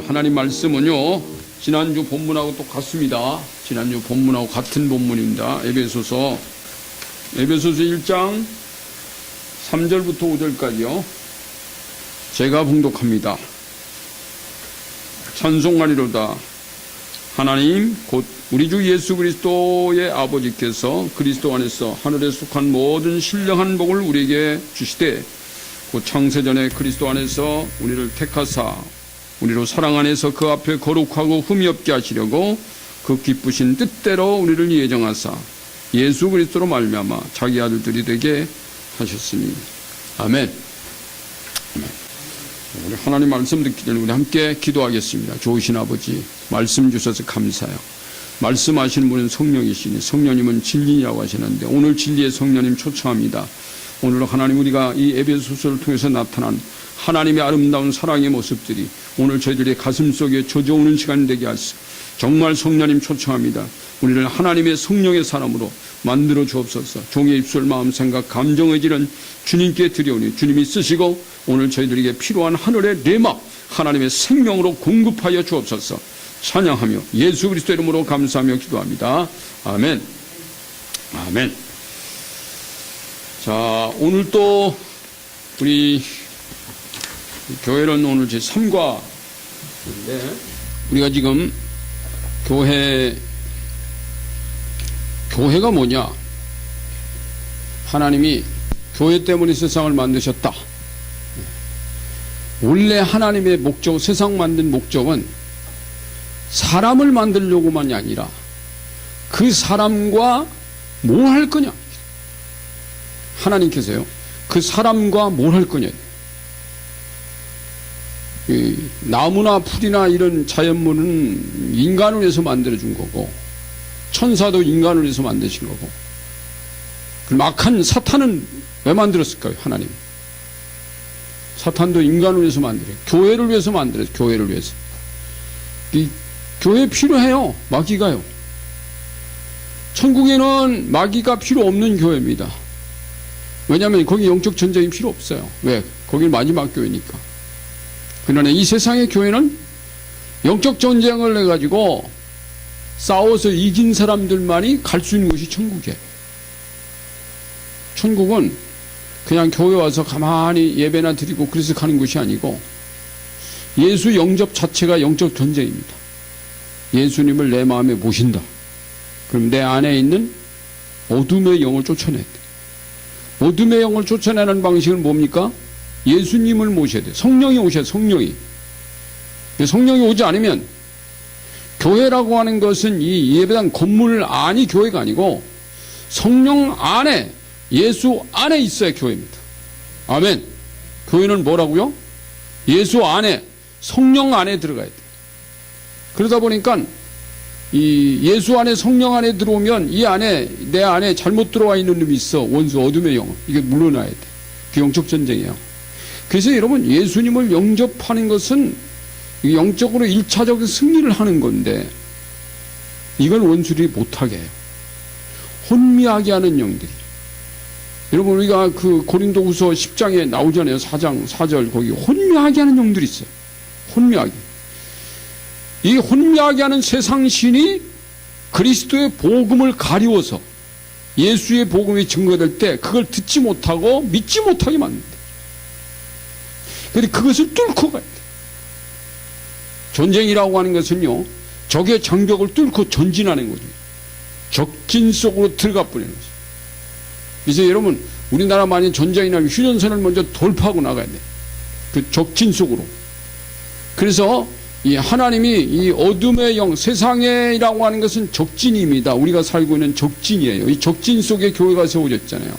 하나님 말씀은요, 지난주 본문하고 똑같습니다. 지난주 본문하고 같은 본문입니다. 에베소서 1장 3절부터 5절까지요. 제가 봉독합니다. 찬송하리로다. 하나님 곧 우리 주 예수 그리스도의 아버지께서 그리스도 안에서 하늘에 속한 모든 신령한 복을 우리에게 주시되 곧 창세전에 그리스도 안에서 우리를 택하사 우리로 사랑 안에서 그 앞에 거룩하고 흠이 없게 하시려고 그 기쁘신 뜻대로 우리를 예정하사 예수 그리스도로 말미암아 자기 아들들이 되게 하셨으니. 아멘. 아멘. 우리 하나님 말씀 듣기 전에 우리 함께 기도하겠습니다. 좋으신 아버지, 말씀 주셔서 감사해요. 말씀하시는 분은 성령이시니 성령님은 진리라고 하시는데 오늘 진리의 성령님 초청합니다. 오늘 하나님 우리가 이 에베소서를 통해서 나타난 하나님의 아름다운 사랑의 모습들이 오늘 저희들의 가슴 속에 젖어오는 시간이 되게 하시고 정말 성령님 초청합니다. 우리를 하나님의 성령의 사람으로 만들어 주옵소서. 종의 입술, 마음, 생각, 감정의 질은 주님께 드려오니 주님이 쓰시고 오늘 저희들에게 필요한 하늘의 레마 하나님의 생명으로 공급하여 주옵소서. 찬양하며 예수 그리스도 이름으로 감사하며 기도합니다. 아멘. 아멘. 자, 오늘 또 우리 교회는 오늘 제3과인데 우리가 지금 교회가 뭐냐? 하나님이 교회 때문에 세상을 만드셨다. 원래 하나님의 목적, 세상 만든 목적은 사람을 만들려고만이 아니라 그 사람과 뭘 할 거냐? 하나님께서요, 그 사람과 뭘 할 거냐? 나무나 풀이나 이런 자연물은 인간을 위해서 만들어준 거고, 천사도 인간을 위해서 만드신 거고, 악한 사탄은 왜 만들었을까요? 하나님. 사탄도 인간을 위해서 만들어요. 교회를 위해서 만들어요. 교회를 위해서. 이 교회 필요해요. 마귀가요. 천국에는 마귀가 필요 없는 교회입니다. 왜냐하면 거기 영적 전쟁이 필요 없어요. 왜? 거기는 마지막 교회니까. 그러나 이 세상의 교회는 영적 전쟁을 해가지고 싸워서 이긴 사람들만이 갈 수 있는 곳이 천국이에요. 천국은 그냥 교회 와서 가만히 예배나 드리고 그래서 가는 곳이 아니고 예수 영접 자체가 영적 전쟁입니다. 예수님을 내 마음에 모신다. 그럼 내 안에 있는 어둠의 영을 쫓아내야 돼. 어둠의 영을 쫓아내는 방식은 뭡니까? 예수님을 모셔야 돼. 성령이 오셔야 돼. 성령이 오지 않으면 교회라고 하는 것은 이 예배당 건물 안이 교회가 아니고 성령 안에 예수 안에 있어야 교회입니다. 아멘. 교회는 뭐라고요? 예수 안에 성령 안에 들어가야 돼. 그러다 보니까 이 예수 안에 성령 안에 들어오면 이 안에 내 안에 잘못 들어와 있는 놈이 있어. 원수 어둠의 영. 이게 물러나야 돼. 그 영적 전쟁이에요. 그래서 여러분 예수님을 영접하는 것은 영적으로 1차적 승리를 하는 건데 이걸 원수들이 못하게 해요. 혼미하게 하는 영들이. 여러분 우리가 그 고린도후서 10장에 나오잖아요. 4장 4절 거기 혼미하게 하는 영들이 있어요. 혼미하게. 이 혼미하게 하는 세상 신이 그리스도의 복음을 가리워서 예수의 복음이 증거될 때 그걸 듣지 못하고 믿지 못하게 만든다. 그런데 그것을 뚫고 가야 돼. 전쟁이라고 하는 것은요, 적의 장벽을 뚫고 전진하는 거죠. 적진 속으로 들어가 버리는 거죠. 그래서 여러분, 우리나라 만약 전쟁이 나면 휴전선을 먼저 돌파하고 나가야 돼. 그 적진 속으로. 그래서 이 하나님이 이 어둠의 영, 세상이라고 하는 것은 적진입니다. 우리가 살고 있는 적진이에요. 이 적진 속에 교회가 세워졌잖아요.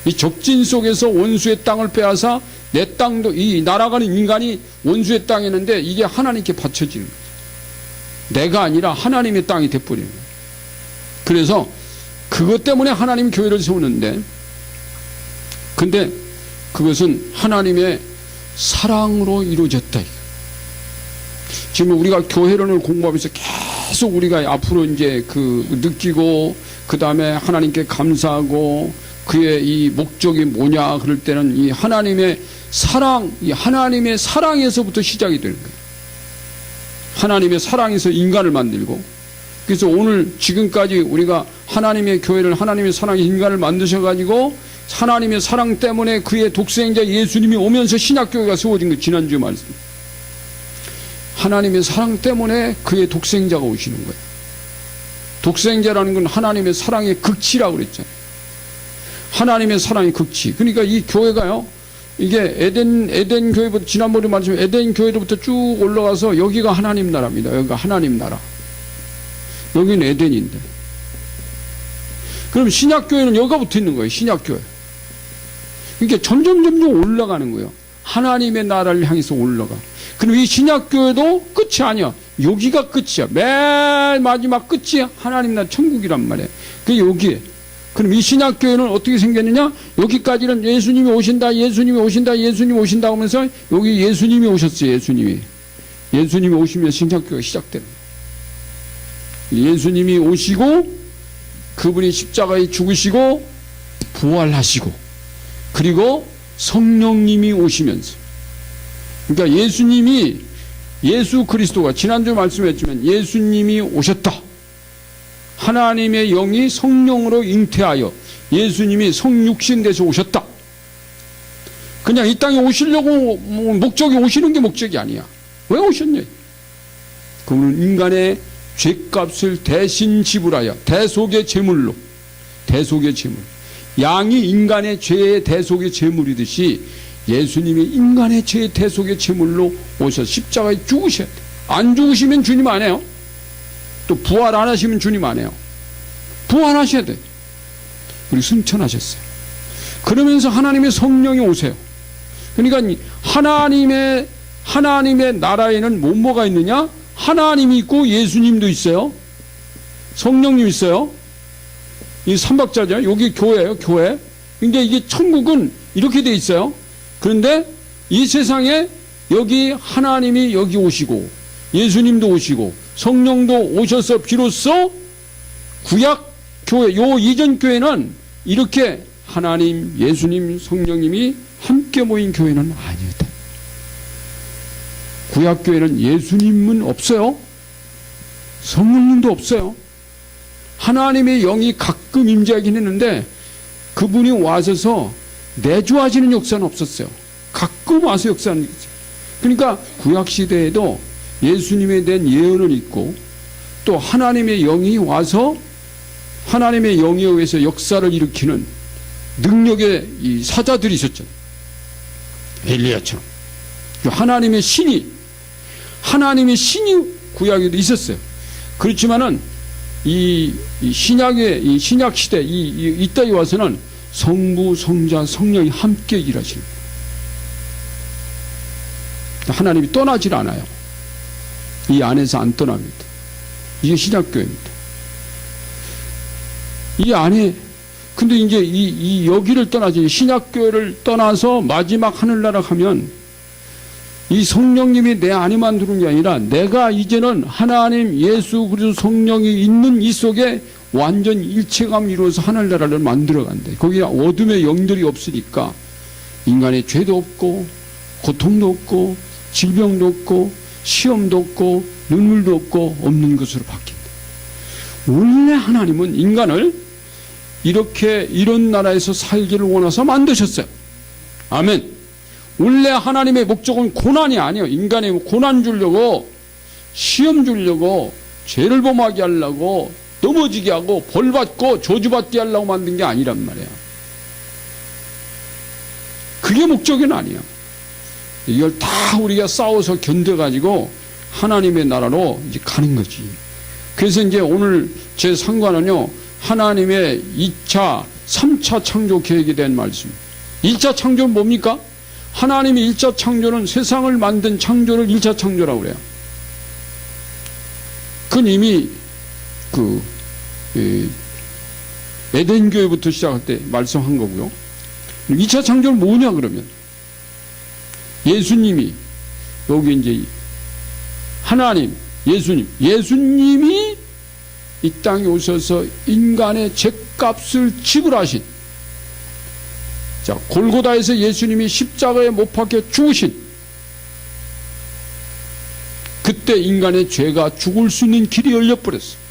이 적진 속에서 원수의 땅을 빼앗아 내 땅도, 이 날아가는 인간이 원수의 땅에 있는데 이게 하나님께 바쳐지는 거죠. 내가 아니라 하나님의 땅이 돼버리는 거예요. 그래서 그것 때문에 하나님 교회를 세우는데, 근데 그것은 하나님의 사랑으로 이루어졌다. 지금 우리가 교회론을 공부하면서 계속 우리가 앞으로 이제 느끼고, 그 다음에 하나님께 감사하고, 그의 이 목적이 뭐냐 그럴 때는 이 하나님의 사랑, 이 하나님의 사랑에서부터 시작이 되는 거예요. 하나님의 사랑에서 인간을 만들고, 그래서 오늘 지금까지 우리가 하나님의 교회를, 하나님의 사랑의 인간을 만드셔가지고 하나님의 사랑 때문에 그의 독생자 예수님이 오면서 신약교회가 세워진 거, 지난주에 말씀. 하나님의 사랑 때문에 그의 독생자가 오시는 거예요. 독생자라는 건 하나님의 사랑의 극치라고 그랬잖아요. 하나님의 사랑의 극치. 그러니까 이 교회가요, 이게 에덴 교회부터, 지난번에 말씀 에덴 교회로부터 쭉 올라가서 여기가 하나님 나라입니다. 여기가 하나님 나라. 여기는 에덴인데. 그럼 신약교회는 여기가 붙어 있는 거예요. 신약교회. 그러니까 점점 올라가는 거예요. 하나님의 나라를 향해서 올라가. 그럼 이 신약교회도 끝이 아니야. 여기가 끝이야. 맨 마지막 끝이 하나님 나라 천국이란 말이에요. 그게 여기에. 그럼 이 신약교회는 어떻게 생겼느냐? 여기까지는 예수님이 오신다, 예수님이 오신다, 예수님이 오신다 하면서 여기 예수님이 오셨어요. 예수님이 오시면 신약교회가 시작되는 거예요. 예수님이 오시고 그분이 십자가에 죽으시고 부활하시고 그리고 성령님이 오시면서, 그러니까 예수 그리스도가, 지난주에 말씀했지만 예수님이 오셨다. 하나님의 영이 성령으로 잉태하여 예수님이 성육신 돼서 오셨다. 그냥 이 땅에 오시려고 목적이 오시는 게 목적이 아니야. 왜 오셨냐? 그분은 인간의 죄값을 대신 지불하여 대속의 제물로, 대속의 제물, 양이 인간의 죄의 대속의 제물이듯이 예수님이 인간의 죄의 대속의 제물로 오셔서 십자가에 죽으셔야 돼. 안 죽으시면 주님 안 해요. 또 부활 안 하시면 주님 안 해요. 부활하셔야 돼. 그리고 승천하셨어요. 그러면서 하나님의 성령이 오세요. 그러니까 하나님의 나라에는 뭐가 있느냐? 하나님이 있고 예수님도 있어요. 성령님 있어요. 이 삼박자죠. 여기 교회예요, 교회. 그러니까 이게 천국은 이렇게 돼 있어요. 그런데 이 세상에 여기 하나님이 여기 오시고 예수님도 오시고 성령도 오셔서 비로소 구약 교회, 요 이전 교회는 이렇게 하나님, 예수님, 성령님이 함께 모인 교회는 아니다. 구약 교회는 예수님은 없어요. 성령님도 없어요. 하나님의 영이 가끔 임재하긴 했는데 그분이 와셔서 내주하시는 역사는 없었어요. 가끔 와서 역사는 있어요. 그러니까 구약 시대에도 예수님에 대한 예언은 있고 또 하나님의 영이 와서 하나님의 영에 의해서 역사를 일으키는 능력의 이 사자들이 있었잖아요. 엘리야처럼. 하나님의 신이 구약에도 있었어요. 그렇지만은 이 신약의 이 신약 시대 이때에 와서는 성부, 성자, 성령이 함께 일하시는 거예요. 하나님이 떠나질 않아요. 이 안에서 안 떠납니다. 이게 신약교회입니다. 이 안에, 근데 이제 이 여기를 떠나지, 신약교회를 떠나서 마지막 하늘나라 가면 이 성령님이 내 안에만 들어온 게 아니라 내가 이제는 하나님, 예수 그리스도 성령이 있는 이 속에 완전 일체감 이루어서 하늘나라를 만들어 간대. 거기 어둠의 영들이 없으니까 인간의 죄도 없고 고통도 없고 질병도 없고 시험도 없고 눈물도 없고 없는 것으로 바뀐다. 원래 하나님은 인간을 이렇게 이런 나라에서 살기를 원해서 만드셨어요. 아멘. 원래 하나님의 목적은 고난이 아니에요. 인간의 고난 주려고, 시험 주려고, 죄를 범하게 하려고, 넘어지게 하고 벌 받고 저주받게 하려고 만든 게 아니란 말이에요. 그게 목적은 아니에요. 이걸 다 우리가 싸워서 견뎌가지고 하나님의 나라로 이제 가는 거지. 그래서 이제 오늘 제 상관은요, 하나님의 2차, 3차 창조 계획에 대한 말씀. 1차 창조는 뭡니까? 하나님의 1차 창조는 세상을 만든 창조를 1차 창조라고 그래요. 그건 이미 에덴 교회부터 시작할 때 말씀한 거고요. 2차 창조는 뭐냐 그러면 예수님이 여기 이제 하나님, 예수님이 이 땅에 오셔서 인간의 죄값을 지불하신, 자, 골고다에서 예수님이 십자가에 못 박혀 죽으신, 그때 인간의 죄가 죽을 수 있는 길이 열려버렸어요.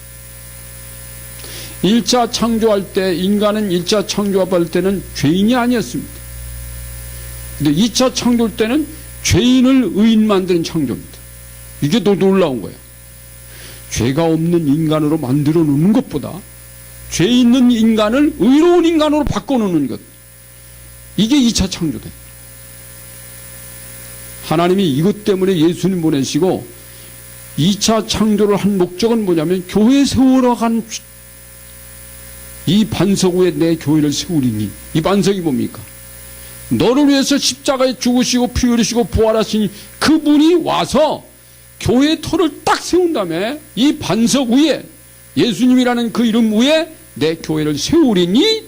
1차 창조할 때, 인간은 1차 창조할 때는 죄인이 아니었습니다. 근데 2차 창조할 때는 죄인을 의인 만드는 창조입니다. 이게 더 놀라운 거예요. 죄가 없는 인간으로 만들어 놓는 것보다 죄 있는 인간을 의로운 인간으로 바꿔놓는 것, 이게 2차 창조다. 하나님이 이것 때문에 예수님 보내시고 2차 창조를 한 목적은 뭐냐면 교회 세우러 간 이 반석 위에 내 교회를 세우리니, 이 반석이 뭡니까? 너를 위해서 십자가에 죽으시고 피 흘리시고 부활하시니 그분이 와서 교회의 터를 딱 세운 다음에 이 반석 위에, 예수님이라는 그 이름 위에 내 교회를 세우리니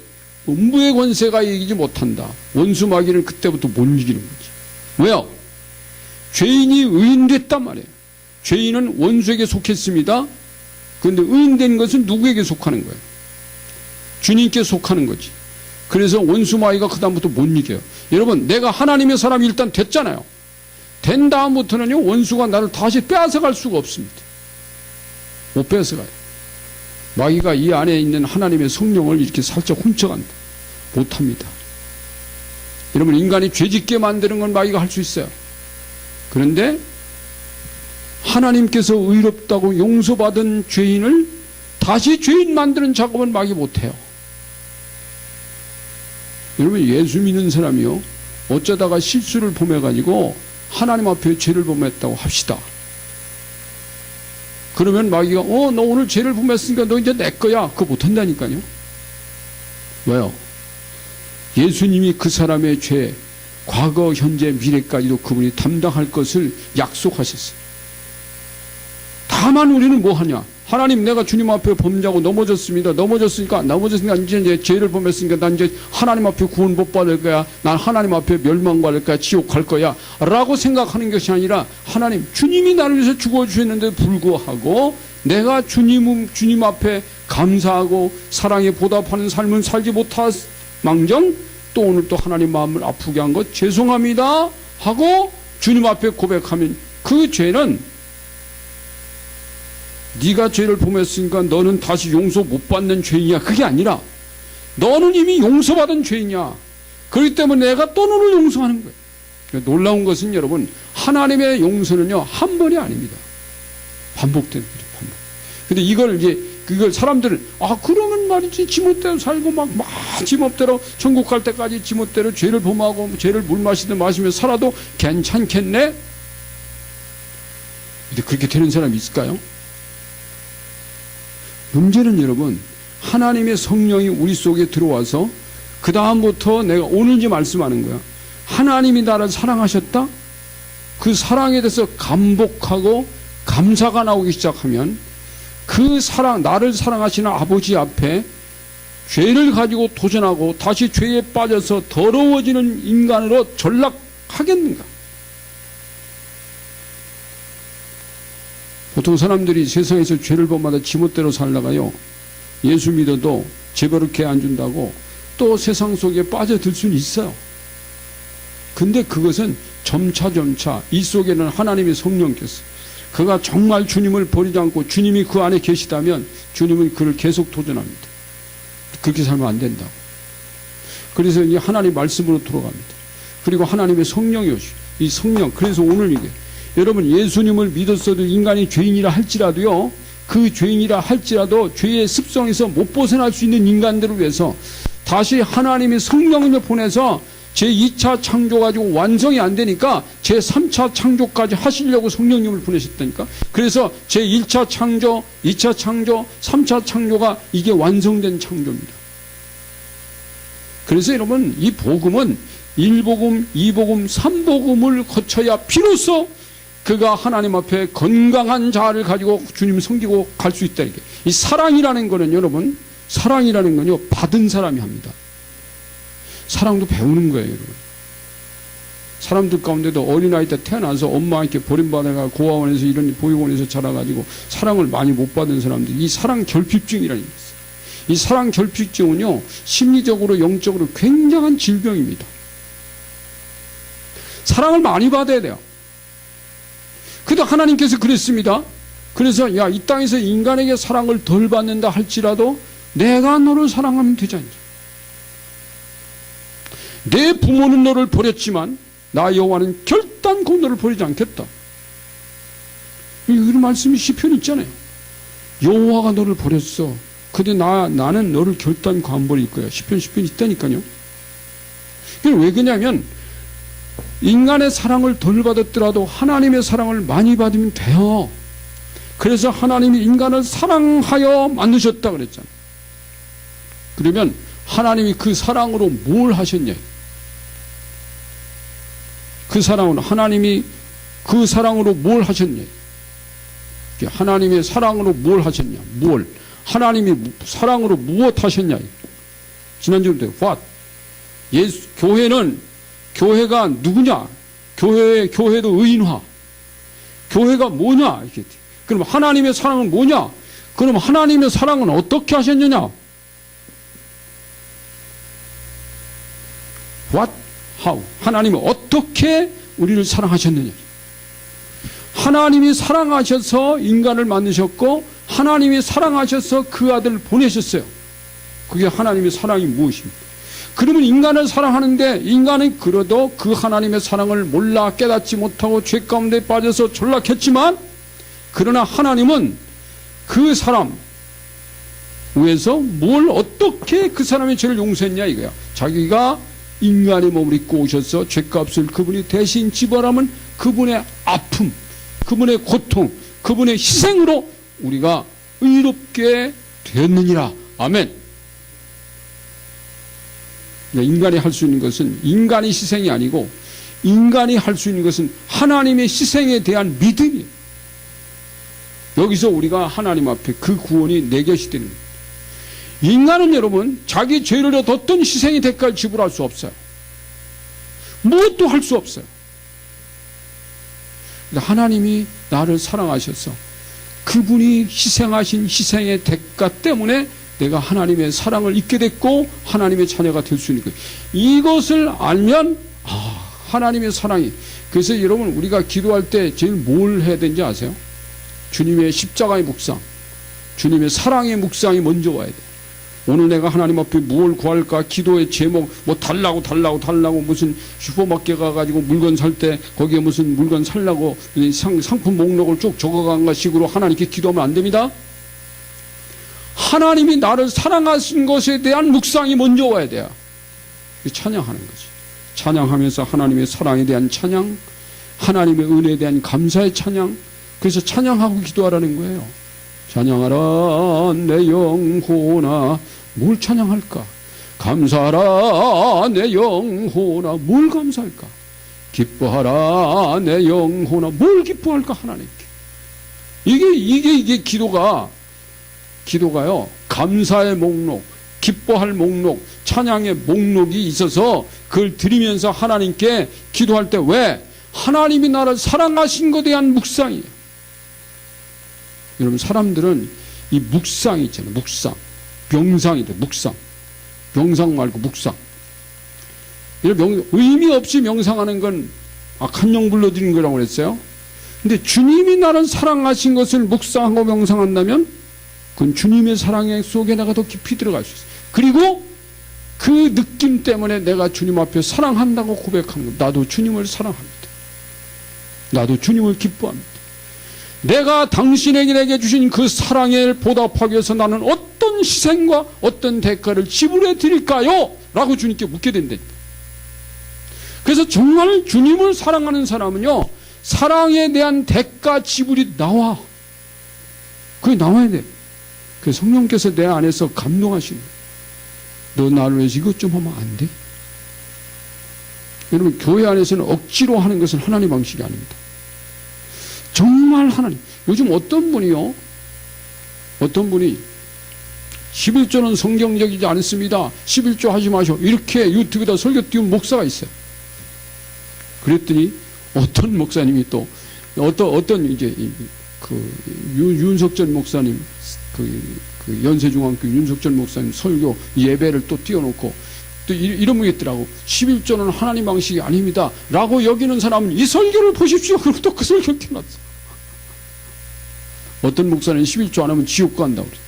음부의 권세가 이기지 못한다. 원수 마귀는 그때부터 못 이기는 거지. 왜요? 죄인이 의인됐단 말이에요. 죄인은 원수에게 속했습니다. 그런데 의인된 것은 누구에게 속하는 거예요? 주님께 속하는 거지. 그래서 원수 마귀가 그 다음부터 못 이겨요. 여러분, 내가 하나님의 사람이 일단 됐잖아요. 된 다음부터는요, 원수가 나를 다시 빼앗아갈 수가 없습니다. 못 빼앗아가요. 마귀가 이 안에 있는 하나님의 성령을 이렇게 살짝 훔쳐간다. 못합니다. 여러분, 인간이 죄짓게 만드는 건 마귀가 할 수 있어요. 그런데 하나님께서 의롭다고 용서받은 죄인을 다시 죄인 만드는 작업은 마귀 못해요. 여러분, 예수 믿는 사람이요, 어쩌다가 실수를 범해가지고 하나님 앞에 죄를 범했다고 합시다. 그러면 마귀가 너 오늘 죄를 범했으니까 너 이제 내 거야. 그거 못한다니까요. 왜요? 예수님이 그 사람의 죄, 과거, 현재, 미래까지도 그분이 담당할 것을 약속하셨어요. 다만 우리는 뭐 하냐? 하나님, 내가 주님 앞에 범죄하고 넘어졌습니다. 넘어졌으니까 이제 죄를 범했으니까 난 이제 하나님 앞에 구원 못 받을 거야. 난 하나님 앞에 멸망받을 거야. 지옥 갈 거야. 라고 생각하는 것이 아니라, 하나님, 주님이 나를 위해서 죽어주셨는데 불구하고 내가 주님 앞에 감사하고 사랑에 보답하는 삶을 살지 못한 망정 또 오늘 또 하나님 마음을 아프게 한 것 죄송합니다 하고 주님 앞에 고백하면 그 죄는 네가 죄를 범했으니까 너는 다시 용서 못 받는 죄인이야. 그게 아니라 너는 이미 용서받은 죄인이야. 그렇기 때문에 내가 또 너를 용서하는 거예요. 그러니까 놀라운 것은 여러분, 하나님의 용서는요, 한 번이 아닙니다. 반복되는 거죠. 반복. 근데 이걸 사람들은 그러면 말이지, 지멋대로 살고 막 지멋대로 천국 갈 때까지 지멋대로 죄를 범하고 죄를 물 마시든 마시며 살아도 괜찮겠네? 근데 그렇게 되는 사람이 있을까요? 문제는 여러분, 하나님의 성령이 우리 속에 들어와서 그 다음부터 내가 오늘 이제 말씀하는 거야. 하나님이 나를 사랑하셨다? 그 사랑에 대해서 감복하고 감사가 나오기 시작하면 그 사랑, 나를 사랑하시는 아버지 앞에 죄를 가지고 도전하고 다시 죄에 빠져서 더러워지는 인간으로 전락하겠는가? 보통 사람들이 세상에서 죄를 범하다 지멋대로 살다가요, 예수 믿어도 제거롭게 안 준다고 또 세상 속에 빠져들 수는 있어요. 근데 그것은 점차 이 속에는 하나님의 성령께서 그가 정말 주님을 버리지 않고 주님이 그 안에 계시다면 주님은 그를 계속 도전합니다. 그렇게 살면 안 된다고. 그래서 이제 하나님 말씀으로 돌아갑니다. 그리고 하나님의 성령이 오시고, 이 성령, 그래서 오늘 이게 여러분, 예수님을 믿었어도 인간이 죄인이라 할지라도요, 그 죄인이라 할지라도 죄의 습성에서 못 벗어날 수 있는 인간들을 위해서 다시 하나님의 성령을 보내서 제2차 창조 가지고 완성이 안 되니까 제3차 창조까지 하시려고 성령님을 보내셨다니까. 그래서 제1차 창조, 2차 창조, 3차 창조가 이게 완성된 창조입니다. 그래서 여러분, 이 복음은 1복음, 2복음, 3복음을 거쳐야 비로소 그가 하나님 앞에 건강한 자아를 가지고 주님 섬기고 갈 수 있다. 이게. 이 사랑이라는 거는 여러분, 사랑이라는 건요, 받은 사람이 합니다. 사랑도 배우는 거예요, 여러분. 사람들 가운데도 어린아이 때 태어나서 엄마한테 버림받아가 고아원에서 이런 보육원에서 자라가지고 사랑을 많이 못 받은 사람들, 이 사랑 결핍증이라는 게 있어요. 이 사랑 결핍증은요, 심리적으로, 영적으로 굉장한 질병입니다. 사랑을 많이 받아야 돼요. 그래도 하나님께서 그랬습니다. 그래서 야, 이 땅에서 인간에게 사랑을 덜 받는다 할지라도 내가 너를 사랑하면 되지 않냐. 내 부모는 너를 버렸지만 나 여호와는 결단코 너를 버리지 않겠다. 이런 말씀이 시편에 있잖아요. 여호와가 너를 버렸어. 근데 나는 너를 결단코 안 버릴 거야. 시편이 있다니까요. 왜 그러냐면 인간의 사랑을 덜 받았더라도 하나님의 사랑을 많이 받으면 돼요. 그래서 하나님이 인간을 사랑하여 만드셨다 그랬잖아요. 그러면 하나님이 그 사랑으로 뭘 하셨냐? 그 사랑으로 하나님이 그 사랑으로 뭘 하셨냐? 하나님의 사랑으로 뭘 하셨냐? 뭘? 하나님이 사랑으로 무엇 하셨냐? 지난주부터 what? 교회가 누구냐? 교회도 의인화. 교회가 뭐냐? 그럼 하나님의 사랑은 뭐냐? 그럼 하나님의 사랑은 어떻게 하셨느냐? What? How? 하나님은 어떻게 우리를 사랑하셨느냐? 하나님이 사랑하셔서 인간을 만드셨고 하나님이 사랑하셔서 그 아들을 보내셨어요. 그게 하나님의 사랑이 무엇입니까? 그러면 인간을 사랑하는데 인간은 그래도 그 하나님의 사랑을 몰라 깨닫지 못하고 죄 가운데 빠져서 전락했지만 그러나 하나님은 그 사람 위해서 뭘 어떻게 그 사람의 죄를 용서했냐 이거야. 자기가 인간의 몸을 입고 오셔서 죄값을 그분이 대신 지불하면 그분의 아픔, 그분의 고통, 그분의 희생으로 우리가 의롭게 되었느니라. 아멘. 인간이 할 수 있는 것은 인간의 희생이 아니고 인간이 할 수 있는 것은 하나님의 희생에 대한 믿음이에요. 여기서 우리가 하나님 앞에 그 구원이 내 것이 되는 거예요. 인간은 여러분 자기 죄를 어떤 희생의 대가를 지불할 수 없어요. 무엇도 할 수 없어요. 하나님이 나를 사랑하셔서 그분이 희생하신 희생의 대가 때문에 내가 하나님의 사랑을 잊게 됐고 하나님의 자녀가 될 수 있는 거예요. 이것을 알면 하나님의 사랑이. 그래서 여러분 우리가 기도할 때 제일 뭘 해야 되는지 아세요? 주님의 십자가의 묵상, 주님의 사랑의 묵상이 먼저 와야 돼요. 오늘 내가 하나님 앞에 무엇을 구할까? 기도의 제목 달라고 무슨 슈퍼마켓 가가지고 물건 살 때 거기에 무슨 물건 살라고 상품 목록을 쭉 적어간 것식으로 하나님께 기도하면 안 됩니다. 하나님이 나를 사랑하신 것에 대한 묵상이 먼저 와야 돼요. 찬양하는 거지. 찬양하면서 하나님의 사랑에 대한 찬양, 하나님의 은혜에 대한 감사의 찬양. 그래서 찬양하고 기도하라는 거예요. 찬양하라 내 영혼아. 뭘 찬양할까? 감사하라 내 영혼아. 뭘 감사할까? 기뻐하라 내 영혼아. 뭘 기뻐할까? 하나님께. 이게 기도가요. 감사의 목록, 기뻐할 목록, 찬양의 목록이 있어서 그걸 드리면서 하나님께 기도할 때 왜? 하나님이 나를 사랑하신 것에 대한 묵상이에요. 여러분 사람들은 이 묵상이 있잖아요. 묵상. 명상이 돼. 묵상. 명상 말고 묵상. 의미 없이 명상하는 건 악한 불러드린 거라고 그랬어요. 근데 주님이 나를 사랑하신 것을 묵상하고 명상한다면 그건 주님의 사랑 속에 내가 더 깊이 들어갈 수 있어요. 그리고 그 느낌 때문에 내가 주님 앞에 사랑한다고 고백하는 거예요. 나도 주님을 사랑합니다. 나도 주님을 기뻐합니다. 내가 당신에게 주신 그 사랑에 보답하기 위해서 나는 어떤 희생과 어떤 대가를 지불해 드릴까요? 라고 주님께 묻게 된다. 그래서 정말 주님을 사랑하는 사람은요, 사랑에 대한 대가 지불이 나와. 그게 나와야 돼. 그 성령께서 내 안에서 감동하시는 거예요. 너 나를 위해서 이것 좀 하면 안 돼? 여러분, 교회 안에서는 억지로 하는 것은 하나님 방식이 아닙니다. 정말 하나님. 요즘 어떤 분이 11조는 성경적이지 않습니다. 11조 하지 마셔. 이렇게 유튜브에다 설교 띄운 목사가 있어요. 그랬더니 어떤 목사님이 또 어떤 이제 윤석전 목사님 그 연세중앙교 윤석전 목사님 설교 예배를 또 띄워놓고 또 이런 분이 있더라고. 11조는 하나님 방식이 아닙니다 라고 여기는 사람은 이 설교를 보십시오. 그리고 또 그 설교를 띄워놨어. 어떤 목사는 11조 안 하면 지옥 간다고 그래요.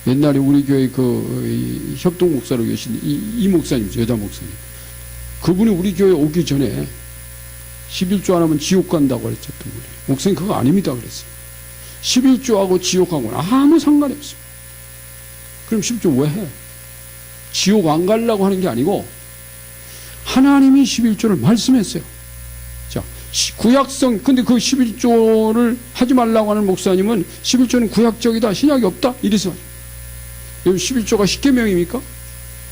옛날에 우리 교회 그 협동 목사로 계신 이 목사님이죠. 여자 목사님. 그분이 우리 교회 오기 전에 11조 안 하면 지옥 간다고 그랬었던 거예요. 목사님 그거 아닙니다 그랬어요. 11조하고 지옥하고는 아무 상관이 없습니다. 그럼 11조 왜 해? 지옥 안 가려고 하는 게 아니고 하나님이 11조를 말씀했어요. 자, 구약성, 근데 그 11조를 하지 말라고 하는 목사님은 11조는 구약적이다, 신약이 없다, 이래서. 여러분, 11조가 십계명입니까?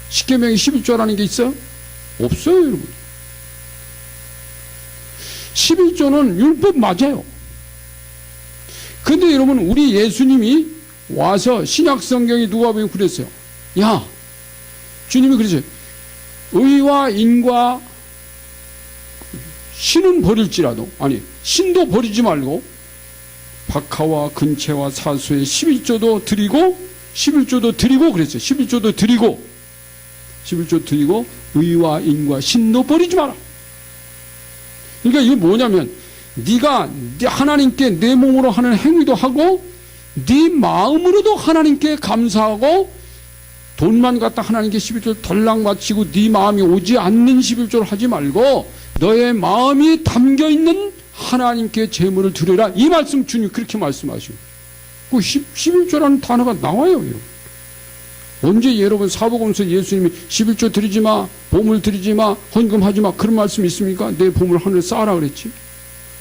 십계명이 11조라는 게 있어요? 없어요, 여러분. 11조는 율법 맞아요. 근데 여러분, 우리 예수님이 와서 신약 성경이 누가 보면 그랬어요. 야, 주님이 그러세요. 의와 인과 신은 버릴지라도, 아니, 신도 버리지 말고, 박하와 근채와 사수의 11조도 드리고, 11조도 드리고, 그랬어요. 11조도 드리고, 11조 드리고, 의와 인과 신도 버리지 마라. 그러니까 이게 뭐냐면, 네가 하나님께 내 몸으로 하는 행위도 하고, 네 마음으로도 하나님께 감사하고, 돈만 갖다 하나님께 11조를 덜랑 바치고 네 마음이 오지 않는 11조를 하지 말고 너의 마음이 담겨있는 하나님께 제물을 드려라. 이 말씀 주님 그렇게 말씀하시고 그 11조라는 단어가 나와요. 여러분. 언제 여러분 사복음서 예수님이 11조 드리지 마, 보물 드리지 마, 헌금하지 마 그런 말씀 있습니까? 내 보물 하늘에 쌓아라 그랬지.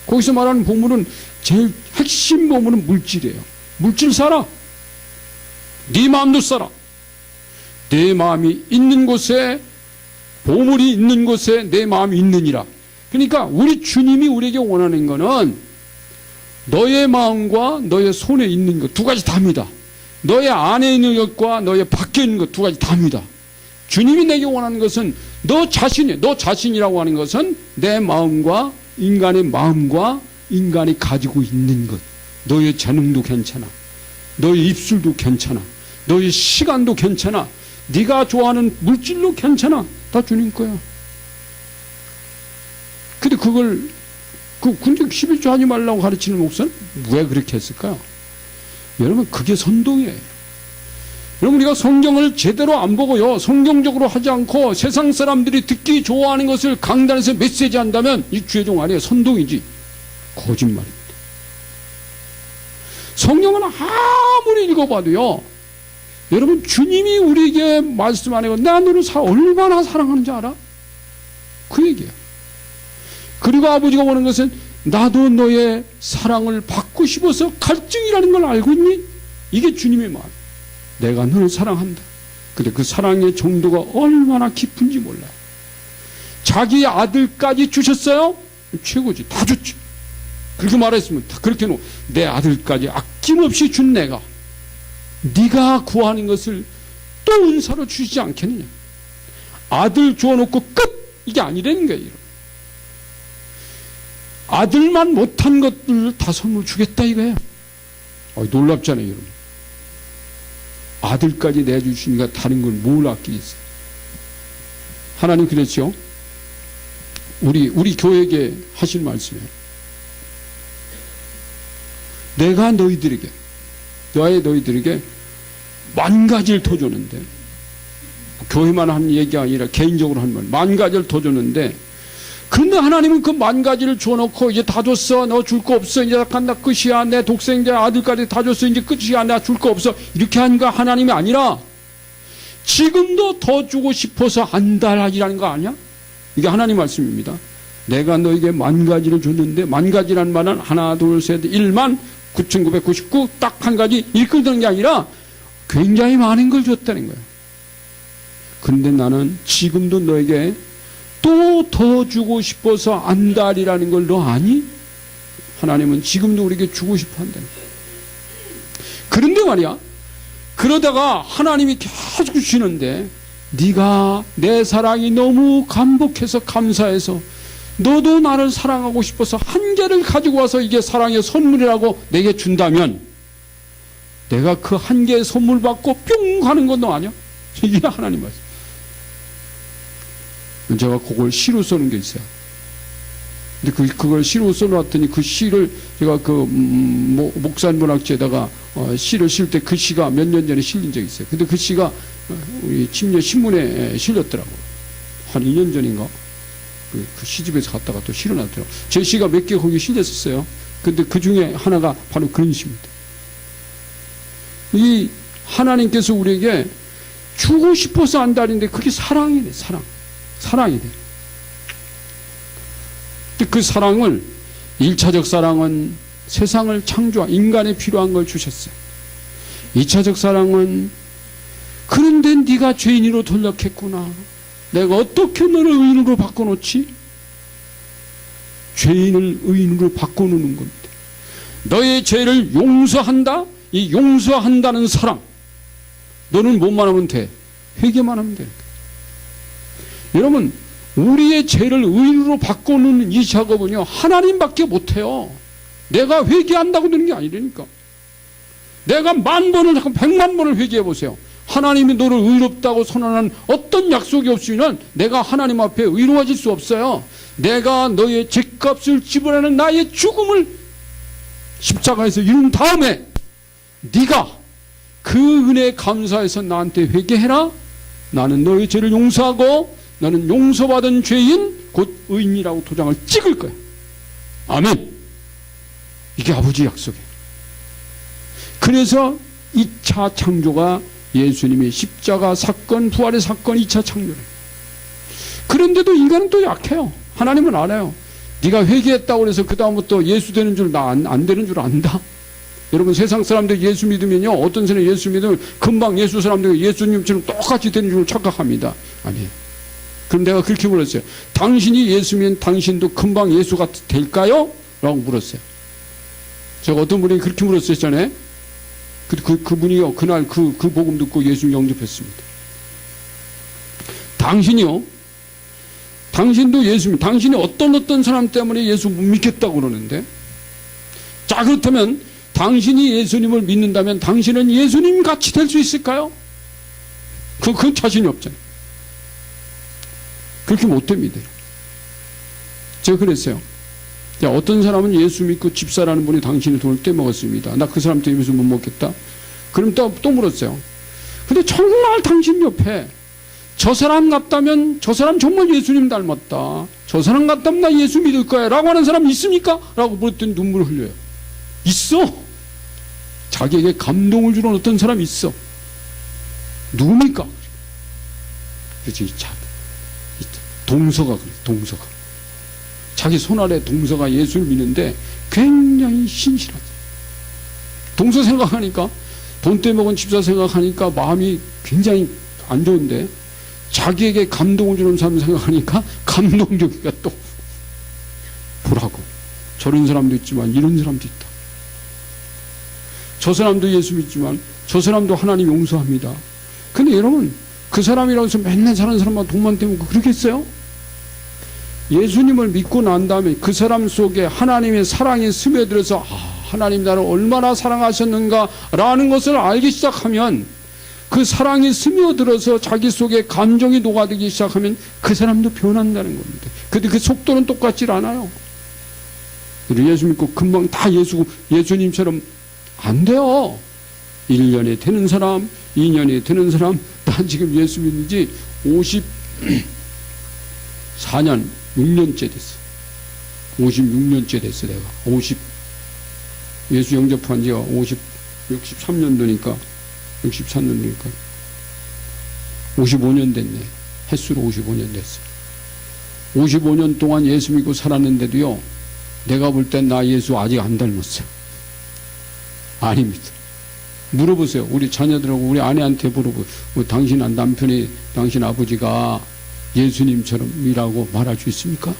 거기서 말하는 보물은 제일 핵심 보물은 물질이에요. 물질 사라. 네 마음도 사라. 내 마음이 있는 곳에 보물이 있는 곳에 내 마음이 있느니라. 그러니까 우리 주님이 우리에게 원하는 거는 너의 마음과 너의 손에 있는 것 두 가지 다입니다. 너의 안에 있는 것과 너의 밖에 있는 것 두 가지 다입니다. 주님이 내게 원하는 것은 너 자신이라고 하는 것은 내 마음과 인간의 마음과 인간이 가지고 있는 것. 너의 재능도 괜찮아. 너의 입술도 괜찮아. 너의 시간도 괜찮아. 네가 좋아하는 물질로 괜찮아. 다 주님 거야. 근데 근데 11조 하지 말라고 가르치는 목사는 왜 그렇게 했을까요? 여러분, 그게 선동이에요. 여러분, 우리가 성경을 제대로 안 보고요, 성경적으로 하지 않고 세상 사람들이 듣기 좋아하는 것을 강단에서 메시지 한다면 이 주의종 아니에요. 선동이지. 거짓말입니다. 성경은 아무리 읽어봐도요, 여러분, 주님이 우리에게 말씀 안 해요. 내가 너를 얼마나 사랑하는지 알아? 그 얘기야. 그리고 아버지가 원하는 것은 나도 너의 사랑을 받고 싶어서 갈증이라는 걸 알고 있니? 이게 주님의 말. 내가 너를 사랑한다. 근데 그 사랑의 정도가 얼마나 깊은지 몰라. 자기 아들까지 주셨어요? 최고지. 다 줬지. 그렇게 말했으면 다 그렇게 놓고 내 아들까지 아낌없이 준 내가 네가 구하는 것을 또 은사로 주시지 않겠느냐. 아들 주어놓고 끝! 이게 아니라는 거예요. 아들만 못한 것들을 다 선물 주겠다 이거예요. 놀랍잖아요, 여러분. 아들까지 내주시니까 다른 건 뭘 아끼겠어요. 하나님 그랬죠. 우리 교회에게 하실 말씀이에요. 내가 너희들에게 만 가지를 더 줬는데, 교회만 한 얘기가 아니라 개인적으로 한 말, 만 가지를 더 줬는데, 그런데 하나님은 그 만 가지를 줘놓고 이제 다 줬어, 너 줄 거 없어, 이제 간다, 끝이야, 내 독생자 아들까지 다 줬어, 이제 끝이야, 나 줄 거 없어, 이렇게 하니까 하나님이 아니라 지금도 더 주고 싶어서 안달하지라는 거 아니야? 이게 하나님 말씀입니다. 내가 너에게 만 가지를 줬는데, 만 가지란 말은 하나 둘 셋 1만 9,999 딱 한 가지 일끌던 게 아니라 굉장히 많은 걸 줬다는 거예요. 그런데 나는 지금도 너에게 또 더 주고 싶어서 안달이라는 걸 너 아니? 하나님은 지금도 우리에게 주고 싶어 한다는 거예요. 그런데 말이야, 그러다가 하나님이 계속 주시는데 네가 내 사랑이 너무 감복해서 감사해서 너도 나를 사랑하고 싶어서 한 개를 가지고 와서 이게 사랑의 선물이라고 내게 준다면 내가 그 한 개의 선물 받고 뿅 하는 건 너 아니야? 이게 하나님 말씀. 제가 그걸 시로 써는 게 있어요. 근데 그걸 시로 써놨더니 그 시를 제가 목산문학지에다가 시를 실 때 그 시가 몇 년 전에 실린 적이 있어요. 근데 그 시가 우리 침례 신문에 실렸더라고요. 한 2년 전인가? 그 시집에서 갔다가 또 실어놨더라고요. 제 시가 몇 개 거기 실렸었어요. 근데 그 중에 하나가 바로 그런 시입니다. 이 하나님께서 우리에게 주고 싶어서 한다는데 그게 사랑이네, 사랑. 사랑이네. 그 사랑을 1차적 사랑은 세상을 창조한 인간에 필요한 걸 주셨어요. 2차적 사랑은 그런데 네가 죄인으로 돌력했구나. 내가 어떻게 너를 의인으로 바꿔놓지? 죄인을 의인으로 바꿔놓는 겁니다. 너의 죄를 용서한다? 이 용서한다는 사랑. 너는 뭐만 하면 돼? 회개만 하면 돼. 여러분, 우리의 죄를 의인으로 바꿔놓는 이 작업은요, 하나님밖에 못해요. 내가 회개한다고 되는 게 아니라니까. 내가 10,000번을, 100만 번을 회개해 보세요. 하나님이 너를 의롭다고 선언한 어떤 약속이 없으면 내가 하나님 앞에 의로워질 수 없어요. 내가 너의 죄값을 지불하는 나의 죽음을 십자가에서 이룬 다음에 네가 그 은혜에 감사해서 나한테 회개해라. 나는 너의 죄를 용서하고 너는 용서받은 죄인 곧 의인이라고 도장을 찍을 거야. 아멘. 이게 아버지 약속이에요. 그래서 2차 창조가 예수님의 십자가 사건, 부활의 사건 2차 창조래요. 그런데도 인간은 또 약해요. 하나님은 알아요. 네가 회개했다고 해서 그 다음부터 예수 되는 줄 나 안 되는 줄 안다. 여러분, 세상 사람들 예수 믿으면요, 어떤 사람이 예수 믿으면 금방 예수 사람들이 예수님처럼 똑같이 되는 줄 착각합니다. 아니에요. 그럼 내가 그렇게 물었어요. 당신이 예수 믿으면 당신도 금방 예수가 될까요? 라고 물었어요. 제가 어떤 분이 그렇게 물었었잖아요. 그분이요, 그날 그 복음 듣고 예수 영접했습니다. 당신이요, 당신도 예수, 당신이 어떤 사람 때문에 예수 못 믿겠다고 그러는데, 자, 그렇다면 당신이 예수님을 믿는다면 당신은 예수님 같이 될 수 있을까요? 그건 자신이 없잖아요. 그렇게 못 됩니다. 제가 그랬어요. 야, 어떤 사람은 예수 믿고 집사라는 분이 당신의 돈을 떼먹었습니다. 나 그 사람 때문에 못 먹겠다? 그럼 또 물었어요. 근데 정말 당신 옆에 저 사람 같다면 저 사람 정말 예수님 닮았다. 저 사람 같다면 나 예수 믿을 거야. 라고 하는 사람 있습니까? 라고 물었더니 눈물을 흘려요. 있어. 자기에게 감동을 주는 어떤 사람이 있어. 누굽니까? 그치, 동서가 그래, 동서가. 자기 손아래 동서가 예수를 믿는데 굉장히 신실하지. 동서 생각하니까, 돈 떼먹은 집사 생각하니까 마음이 굉장히 안 좋은데, 자기에게 감동을 주는 사람 생각하니까 감동적이가 또 보라고. 저런 사람도 있지만 이런 사람도 있다. 저 사람도 예수 믿지만 저 사람도 하나님 용서합니다. 근데 여러분, 그 사람이라고 해서 맨날 사는 사람만 돈만 떼먹고 그러겠어요? 예수님을 믿고 난 다음에 그 사람 속에 하나님의 사랑이 스며들어서 하나님 나를 얼마나 사랑하셨는가 라는 것을 알기 시작하면, 그 사랑이 스며들어서 자기 속에 감정이 녹아들기 시작하면 그 사람도 변한다는 겁니다. 근데 그 속도는 똑같질 않아요. 예수 믿고 금방 다 예수님처럼 안 돼요. 1년에 되는 사람, 2년에 되는 사람. 난 지금 예수 믿는 지 54년 6년째 됐어. 56년째 됐어. 내가 예수 영접한 지가 63년도니까 55년 됐네. 햇수로 55년 됐어. 55년 동안 예수 믿고 살았는데도요, 내가 볼 땐 나 예수 아직 안 닮았어요. 아닙니다. 물어보세요. 우리 자녀들하고 우리 아내한테 물어보세요. 당신 남편이, 당신 아버지가 예수님처럼이라고 말할 수 있습니까?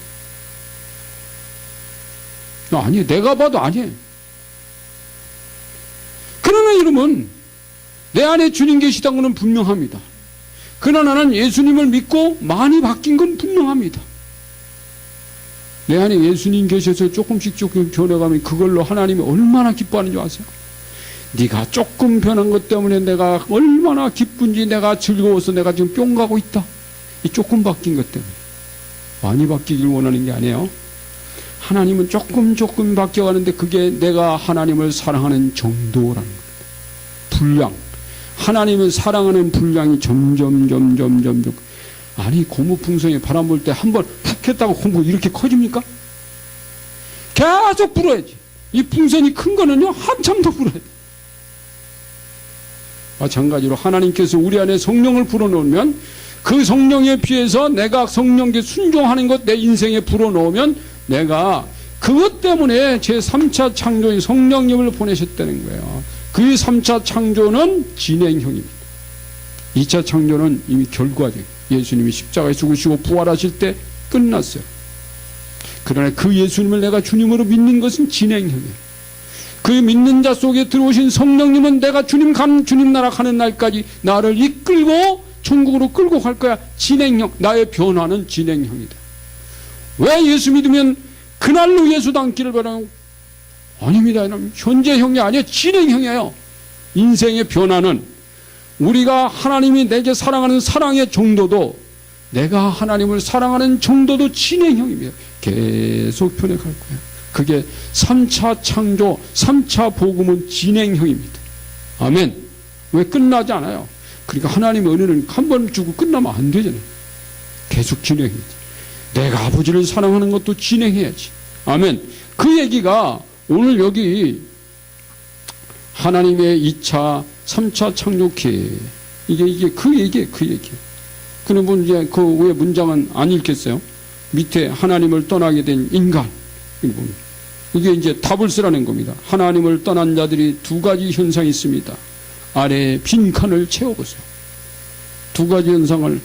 아니에요. 내가 봐도 아니에요. 그러나 여러분, 내 안에 주님 계시다는 것은 분명합니다. 그러나 나는 예수님을 믿고 많이 바뀐 건 분명합니다. 내 안에 예수님 계셔서 조금씩 변해가면 그걸로 하나님이 얼마나 기뻐하는 줄 아세요? 네가 조금 변한 것 때문에 내가 얼마나 기쁜지, 내가 즐거워서 내가 지금 뿅 가고 있다. 이 조금 바뀐 것 때문에. 많이 바뀌길 원하는 게 아니에요. 하나님은 조금 바뀌어가는데 그게 내가 하나님을 사랑하는 정도라는 겁니다. 분량. 하나님을 사랑하는 분량이 점점. 아니, 고무풍선에 바람 불 때 한 번 푹 했다고 고무 이렇게 커집니까? 계속 불어야지. 이 풍선이 큰 거는요, 한참 더 불어야 돼. 마찬가지로 하나님께서 우리 안에 성령을 불어넣으면 그 성령에 비해서 내가 성령께 순종하는 것 내 인생에 불어넣으면 내가 그것 때문에 제 3차 창조인 성령님을 보내셨다는 거예요. 그 3차 창조는 진행형입니다. 2차 창조는 이미 결과적. 예수님이 십자가에 죽으시고 부활하실 때 끝났어요. 그러나 그 예수님을 내가 주님으로 믿는 것은 진행형이에요. 그 믿는 자 속에 들어오신 성령님은 내가 주님 나라 가는 날까지 나를 이끌고 천국으로 끌고 갈 거야. 진행형. 나의 변화는 진행형이다. 왜 예수 믿으면 그날로 예수 닮기를 바라는? 아닙니다. 현재형이 아니에요. 진행형이에요. 인생의 변화는 우리가 하나님이 내게 사랑하는 사랑의 정도도 내가 하나님을 사랑하는 정도도 진행형입니다. 계속 변해갈 거예요. 그게 3차 창조, 3차 복음은 진행형입니다. 아멘. 왜 끝나지 않아요? 그러니까 하나님의 은혜는 한 번 주고 끝나면 안 되잖아요. 계속 진행해야지. 내가 아버지를 사랑하는 것도 진행해야지. 아멘. 그 얘기가 오늘 여기 하나님의 2차, 3차 창조기 이게 그 얘기예요. 그 얘기. 그러면 이제 그 왜 문장은 안 읽겠어요? 밑에 하나님을 떠나게 된 인간. 이게 이제 답을 쓰라는 겁니다. 하나님을 떠난 자들이 두 가지 현상이 있습니다. 아래에 빈칸을 채워보세요. 두 가지 현상을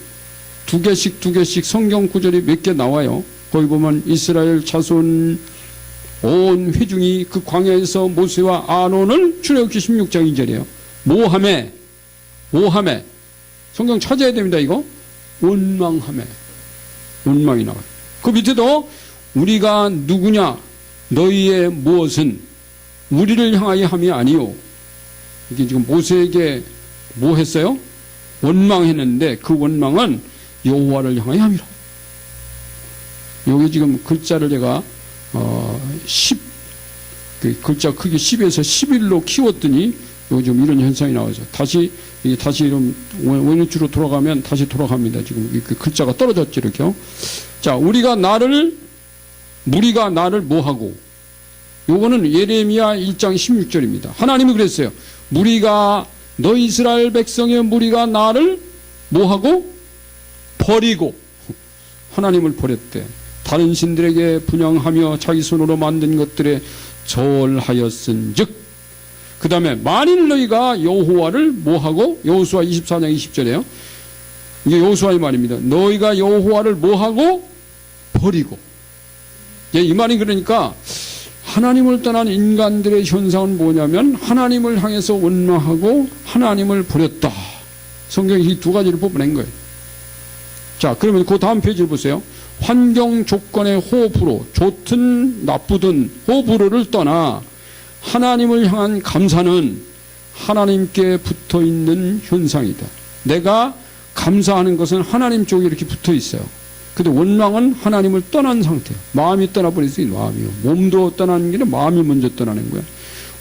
두 개씩 성경 구절이 몇 개 나와요. 거기 보면 이스라엘 자손 온 회중이 그 광야에서 모세와 아론을 출애굽기 16장 2절이에요. 모함에 성경 찾아야 됩니다. 이거 원망함에 원망이 나와요. 그 밑에도 우리가 누구냐 너희의 무엇은 우리를 향하여 함이 아니요. 이게 지금 모세에게 뭐 했어요? 원망했는데 그 원망은 여호와를 향하여 함이라. 여기 지금 글자를 제가 10 글자 크기 10에서 11로 키웠더니 요즘 이런 현상이 나와서 다시 이런 원위치로 돌아가면 다시 돌아갑니다. 지금 그 글자가 떨어졌죠. 이렇게요. 자, 무리가 나를 뭐하고, 요거는 예레미야 1장 16절입니다. 하나님이 그랬어요. 너 이스라엘 백성의 무리가 나를 뭐하고? 버리고. 하나님을 버렸대. 다른 신들에게 분향하며 자기 손으로 만든 것들에 절하였은즉. 그 다음에 만일 너희가 여호와를 뭐하고? 여호수아 24장 20절에요. 이게 여호수아의 말입니다. 너희가 여호와를 뭐하고? 버리고. 이 말이 그러니까 하나님을 떠난 인간들의 현상은 뭐냐면 하나님을 향해서 원망하고 하나님을 버렸다. 성경이 이 두 가지를 뽑아낸 거예요. 자, 그러면 그 다음 페이지를 보세요. 환경 조건의 호불호, 좋든 나쁘든 호불호를 떠나 하나님을 향한 감사는 하나님께 붙어 있는 현상이다. 내가 감사하는 것은 하나님 쪽에 이렇게 붙어 있어요. 근데 원망은 하나님을 떠난 상태예요. 마음이 떠나버렸어요. 마음이요. 몸도 떠나는 게 아니라 마음이 먼저 떠나는 거예요.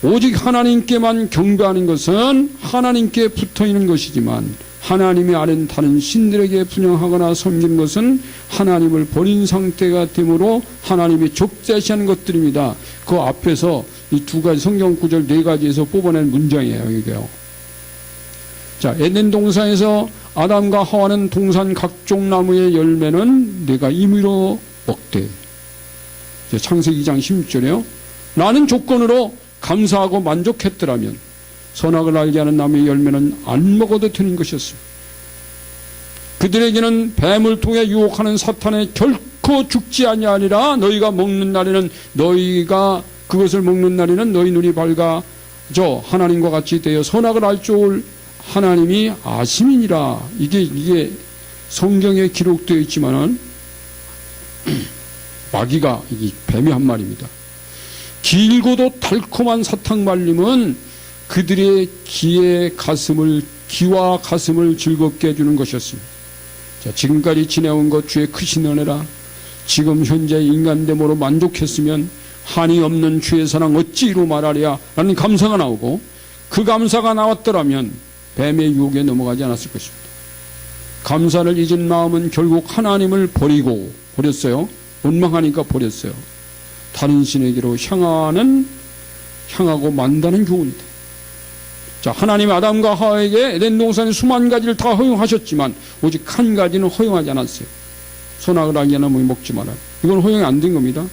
오직 하나님께만 경배하는 것은 하나님께 붙어 있는 것이지만 하나님이 아닌 다른 신들에게 분향하거나 섬기는 것은 하나님을 버린 상태가 되므로 하나님이 적대시하는 것들입니다. 그 앞에서 이 두 가지 성경 구절 네 가지에서 뽑아낸 문장이에요. 이게요. 자, 에덴 동산에서 아담과 하와는 동산 각종 나무의 열매는 내가 임의로 먹되. 창세기 2장 16절이에요. 라는 조건으로 감사하고 만족했더라면 선악을 알게 하는 나무의 열매는 안 먹어도 되는 것이었습니다. 그들에게는 뱀을 통해 유혹하는 사탄에 결코 죽지 아니하리라. 너희가 먹는 날에는 그것을 먹는 날에는 너희 눈이 밝아져 하나님과 같이 되어 선악을 알 줄 하나님이 아심이니라. 이게 성경에 기록되어 있지만은 마귀가 뱀이 한 말입니다. 길고도 달콤한 사탕 말림은 그들의 귀와 가슴을 즐겁게 해주는 것이었습니다. 자, 지금까지 지내온 것 주의 크신 은혜라. 지금 현재 인간됨으로 만족했으면 한이 없는 주의 사랑 어찌 이루 말하랴 라는 감사가 나오고, 그 감사가 나왔더라면 뱀의 유혹에 넘어가지 않았을 것입니다. 감사를 잊은 마음은 결국 하나님을 버렸어요. 원망하니까 버렸어요. 다른 신에게로 향하고 만다는 교훈이다. 자, 하나님이 아담과 하와에게 에덴 동산의 수만 가지를 다 허용하셨지만 오직 한 가지는 허용하지 않았어요. 선악을 알게 하나 먹지 마라. 이건 허용이 안 된 겁니다.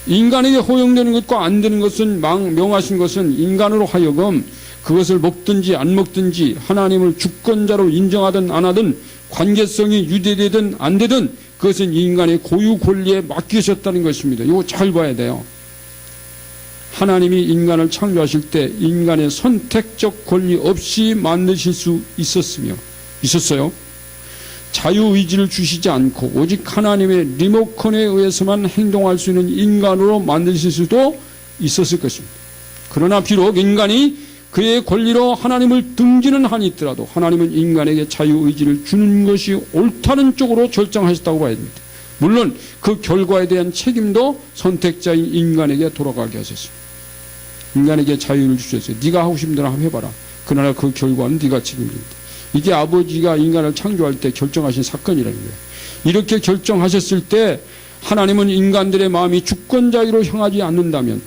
인간에게 허용되는 것과 안 되는 것은 명하신 것은 인간으로 하여금 그것을 먹든지 안 먹든지 하나님을 주권자로 인정하든 안 하든 관계성이 유지되든 안 되든 그것은 인간의 고유 권리에 맡기셨다는 것입니다. 이거 잘 봐야 돼요. 하나님이 인간을 창조하실 때 인간의 선택적 권리 없이 만드실 수 있었어요. 자유의지를 주시지 않고 오직 하나님의 리모컨에 의해서만 행동할 수 있는 인간으로 만드실 수도 있었을 것입니다. 그러나 비록 인간이 그의 권리로 하나님을 등지는 한이 있더라도 하나님은 인간에게 자유의지를 주는 것이 옳다는 쪽으로 결정하셨다고 봐야 됩니다. 물론 그 결과에 대한 책임도 선택자인 인간에게 돌아가게 하셨습니다. 인간에게 자유를 주셨어요. 네가 하고 싶은 대로 한번 해봐라. 그러나 그 결과는 네가 책임집니다. 이게 아버지가 인간을 창조할 때 결정하신 사건이라는 거예요. 이렇게 결정하셨을 때 하나님은 인간들의 마음이 주권자유로 향하지 않는다면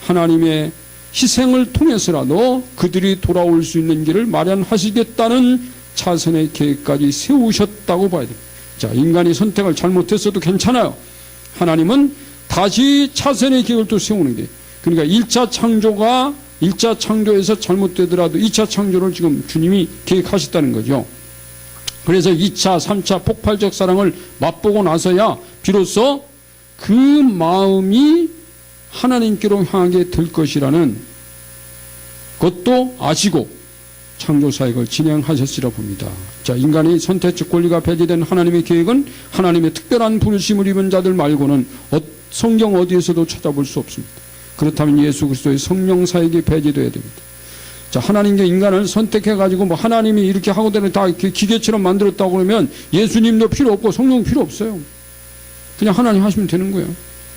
하나님의 희생을 통해서라도 그들이 돌아올 수 있는 길을 마련하시겠다는 차선의 계획까지 세우셨다고 봐야 됩니다. 자, 인간이 선택을 잘못했어도 괜찮아요. 하나님은 다시 차선의 계획을 또 세우는 게, 그러니까 1차 창조에서 잘못되더라도 2차 창조를 지금 주님이 계획하셨다는 거죠. 그래서 2차, 3차 폭발적 사랑을 맛보고 나서야 비로소 그 마음이 하나님께로 향하게 될 것이라는 것도 아시고 창조사역을 진행하셨으리라 봅니다. 자, 인간의 선택적 권리가 배제된 하나님의 계획은 하나님의 특별한 부르심을 입은 자들 말고는 성경 어디에서도 찾아볼 수 없습니다. 그렇다면 예수 그리스도의 성령 사역이 배제되어야 됩니다. 자, 하나님께 인간을 선택해가지고 뭐 하나님이 이렇게 하고는 다 이렇게 기계처럼 만들었다고 그러면 예수님도 필요 없고 성령 필요 없어요. 그냥 하나님 하시면 되는 거예요.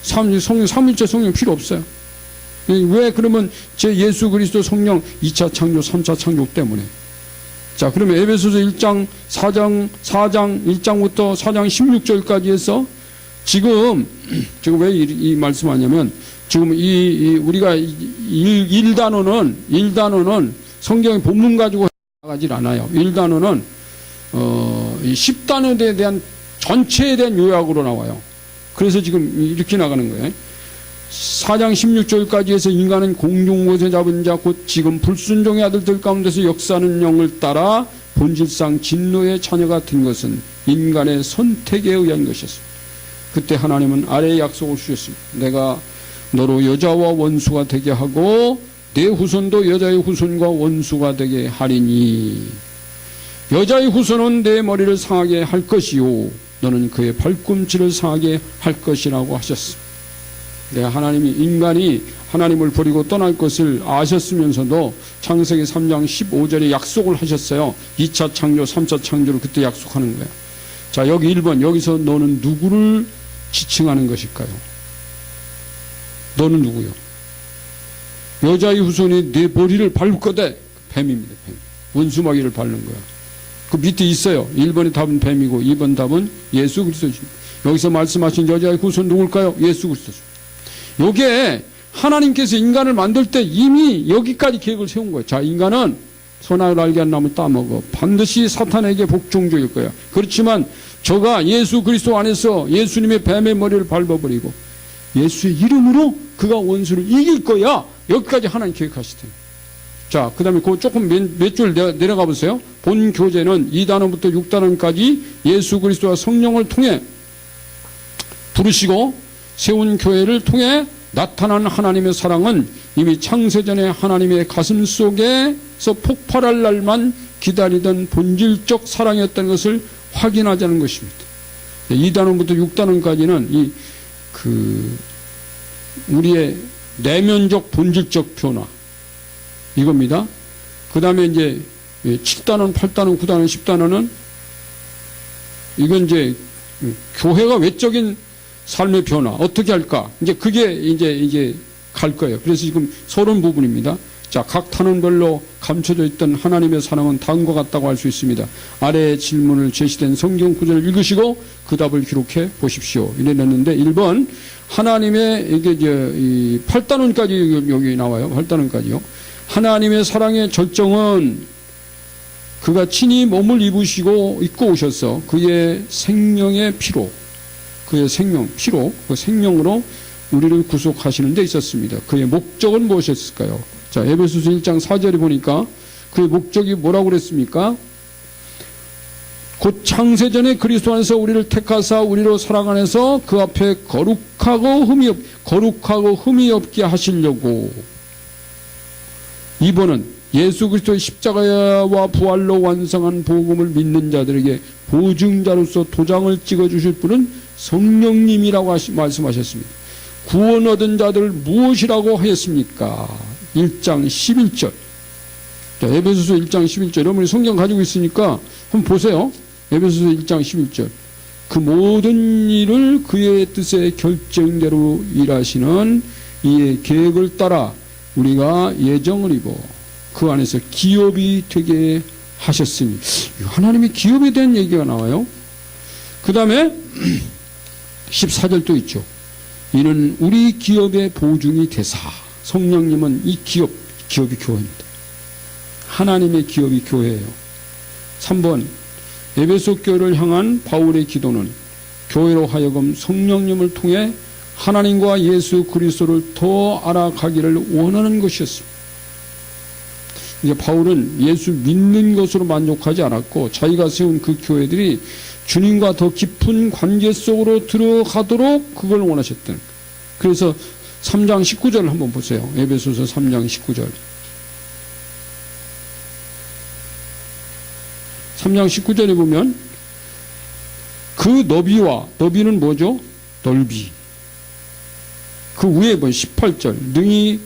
삼일째 성령 필요 없어요. 왜 그러면 제 예수 그리스도 성령 2차 창조, 3차 창조 때문에. 자, 그러면 에베소서 1장 4장 1장부터 4장 16절까지 해서 지금 왜 이 말씀하냐면 지금 우리가 1단원은 성경의 본문 가지고 나가질 않아요. 1단원은 10단원에 대한 전체에 대한 요약으로 나와요. 그래서 지금 이렇게 나가는 거예요. 4장 16절까지 해서 인간은 공중곳에 잡은 자 곧 지금 불순종의 아들들 가운데서 역사하는 영을 따라 본질상 진노의 자녀가 된 것은 인간의 선택에 의한 것이었습니다. 그때 하나님은 아래의 약속을 주셨습니다. 내가 너로 여자와 원수가 되게 하고 내 후손도 여자의 후손과 원수가 되게 하리니 여자의 후손은 내 머리를 상하게 할 것이요 너는 그의 발꿈치를 상하게 할 것이라고 하셨습니다. 하나님이 인간이 하나님을 버리고 떠날 것을 아셨으면서도 창세기 3장 15절에 약속을 하셨어요. 2차 창조, 3차 창조를 그때 약속하는 거예요. 자, 여기 1번, 여기서 너는 누구를 지칭하는 것일까요? 너는 누구요? 여자의 후손이 내 머리를 밟을 거다. 뱀입니다. 뱀. 원수마귀를 밟는 거야. 그 밑에 있어요. 1번의 답은 뱀이고 2번 답은 예수 그리스도입니다. 여기서 말씀하신 여자의 후손 누굴까요? 예수 그리스도입니다. 요게 하나님께서 인간을 만들 때 이미 여기까지 계획을 세운 거예요. 자, 인간은 선악을 알게 한 나무 따먹어. 반드시 사탄에게 복종적일 거야. 그렇지만 저가 예수 그리스도 안에서 예수님의 뱀의 머리를 밟아버리고 예수의 이름으로 그가 원수를 이길 거야. 여기까지 하나님 계획하시대요. 자, 그 다음에 그 조금 몇 줄 내려가 보세요. 본 교재는 2단원부터 6단원까지 예수 그리스도와 성령을 통해 부르시고 세운 교회를 통해 나타난 하나님의 사랑은 이미 창세전에 하나님의 가슴 속에서 폭발할 날만 기다리던 본질적 사랑이었다는 것을 확인하자는 것입니다. 2단원부터 6단원까지는 우리의 내면적 본질적 변화 이겁니다. 그 다음에 이제 7단원, 8단원, 9단원, 10단원은 이건 이제 교회가 외적인 삶의 변화 어떻게 할까? 이제 그게 이제 갈 거예요. 그래서 지금 서론 부분입니다. 자, 각 탄원별로 감춰져 있던 하나님의 사랑은 다음과 같다고 할 수 있습니다. 아래의 질문을 제시된 성경 구절을 읽으시고 그 답을 기록해 보십시오. 이래 냈는데 1번 하나님의 이게 이 8단원까지 여기 나와요. 8단원까지요. 하나님의 사랑의 절정은 그가 친히 몸을 입고 오셔서 그의 생명의 피로 그의 생명, 피로 그 생명으로 우리를 구속하시는 데 있었습니다. 그의 목적은 무엇이었을까요? 자, 에베소서 1장 4절에 보니까 그의 목적이 뭐라고 그랬습니까? 곧 창세전에 그리스도 안에서 우리를 택하사 우리로 사랑 안에서 그 앞에 거룩하고 흠이 없게 하시려고. 2번은 예수 그리스도의 십자가와 부활로 완성한 복음을 믿는 자들에게 보증자로서 도장을 찍어주실 분은 성령님이라고 말씀하셨습니다. 구원 얻은 자들 무엇이라고 하였습니까? 1장 11절. 자, 에베소서 1장 11절. 여러분이 성경 가지고 있으니까 한번 보세요. 에베소서 1장 11절. 그 모든 일을 그의 뜻의 결정대로 일하시는 이의 계획을 따라 우리가 예정을 입어 그 안에서 기업이 되게 하셨으니. 하나님이 기업에 대한 얘기가 나와요. 그 다음에 14절도 있죠. 이는 우리 기업의 보증이 되사. 성령님은 이 기업이 교회입니다. 하나님의 기업이 교회예요. 3번 에베소 교회를 향한 바울의 기도는 교회로 하여금 성령님을 통해 하나님과 예수 그리스도를 더 알아가기를 원하는 것이었습니다. 이제 바울은 예수 믿는 것으로 만족하지 않았고 자기가 세운 그 교회들이 주님과 더 깊은 관계 속으로 들어가도록 그걸 원하셨던. 그래서 3장 19절을 한번 보세요. 에베소서 3장 19절. 3장 19절에 보면 그 너비는 뭐죠? 넓이. 그 위에 보면 18절. 능히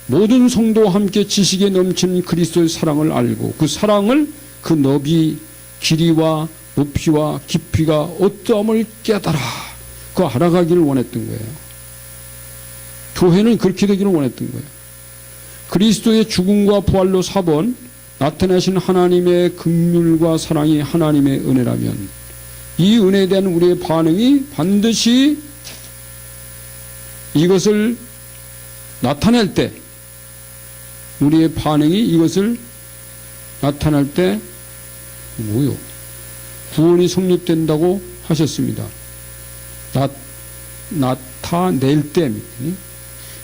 모든 성도와 함께 지식에 넘치는 그리스도의 사랑을 알고 그 사랑을 그 너비, 길이와 높이와 깊이가 어떠함을 깨달아. 그거 알아가기를 원했던 거예요. 교회는 그렇게 되기를 원했던 거예요. 그리스도의 죽음과 부활로 4번 나타나신 하나님의 긍휼과 사랑이 하나님의 은혜라면 이 은혜에 대한 우리의 반응이 반드시 이것을 나타낼 때 우리의 반응이 이것을 나타날 때 뭐요? 구원이 성립된다고 하셨습니다. 나타낼 때